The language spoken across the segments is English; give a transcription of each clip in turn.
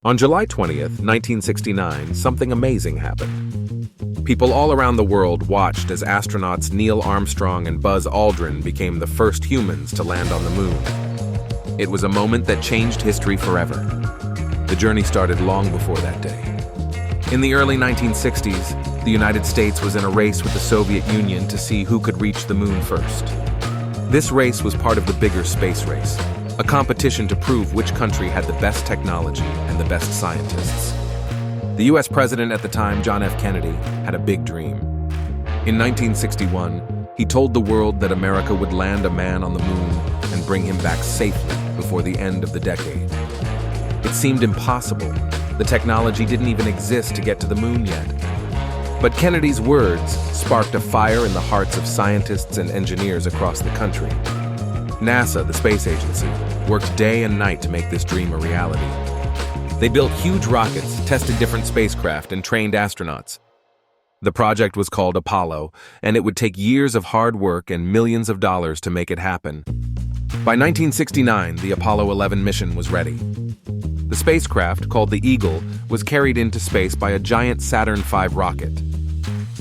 On July 20th, 1969, something amazing happened. People all around the world watched as astronauts Neil Armstrong and Buzz Aldrin became the first humans to land on the moon. It was a moment that changed history forever. The journey started long before that day. In the early 1960s, the United States was in a race with the Soviet Union to see who could reach the moon first. This race was part of the bigger space race, a competition to prove which country had the best technology and the best scientists. The US president at the time, John F. Kennedy, had a big dream. In 1961, he told the world that America would land a man on the moon and bring him back safely before the end of the decade. It seemed impossible. The technology didn't even exist to get to the moon yet. But Kennedy's words sparked a fire in the hearts of scientists and engineers across the country. NASA, the space agency, worked day and night to make this dream a reality. They built huge rockets, tested different spacecraft, and trained astronauts. The project was called Apollo, and it would take years of hard work and millions of dollars to make it happen. By 1969, the Apollo 11 mission was ready. The spacecraft, called the Eagle, was carried into space by a giant Saturn V rocket.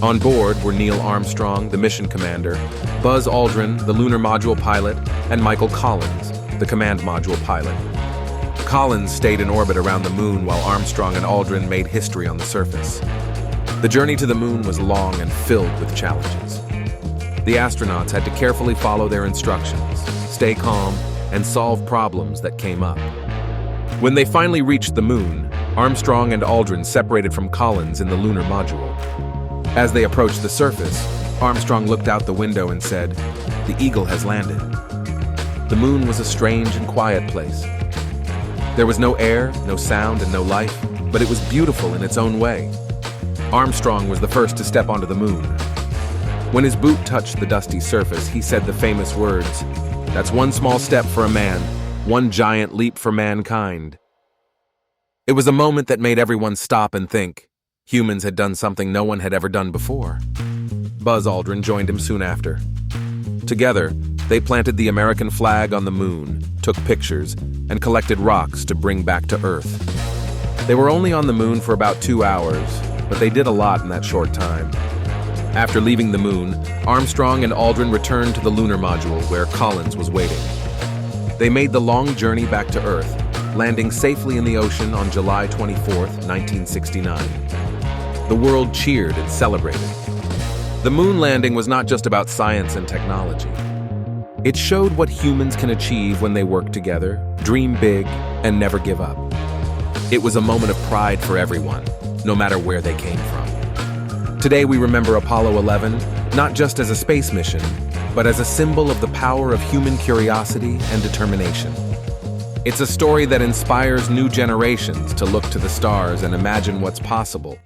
On board were Neil Armstrong, the mission commander, Buzz Aldrin, the lunar module pilot, and Michael Collins, the command module pilot. Collins stayed in orbit around the moon while Armstrong and Aldrin made history on the surface. The journey to the moon was long and filled with challenges. The astronauts had to carefully follow their instructions, stay calm, and solve problems that came up. When they finally reached the moon, Armstrong and Aldrin separated from Collins in the lunar module. As they approached the surface, Armstrong looked out the window and said, "The Eagle has landed." The moon was a strange and quiet place. There was no air, no sound, and no life, but it was beautiful in its own way. Armstrong was the first to step onto the moon. When his boot touched the dusty surface, he said the famous words, "That's one small step for a man, one giant leap for mankind." It was a moment that made everyone stop and think. Humans had done something no one had ever done before. Buzz Aldrin joined him soon after. Together, they planted the American flag on the moon, took pictures, and collected rocks to bring back to Earth. They were only on the moon for about 2 hours, but they did a lot in that short time. After leaving the moon, Armstrong and Aldrin returned to the lunar module where Collins was waiting. They made the long journey back to Earth, landing safely in the ocean on July 24th, 1969. The world cheered and celebrated. The moon landing was not just about science and technology. It showed what humans can achieve when they work together, dream big, and never give up. It was a moment of pride for everyone, no matter where they came from. Today we remember Apollo 11 not just as a space mission, but as a symbol of the power of human curiosity and determination. It's a story that inspires new generations to look to the stars and imagine what's possible.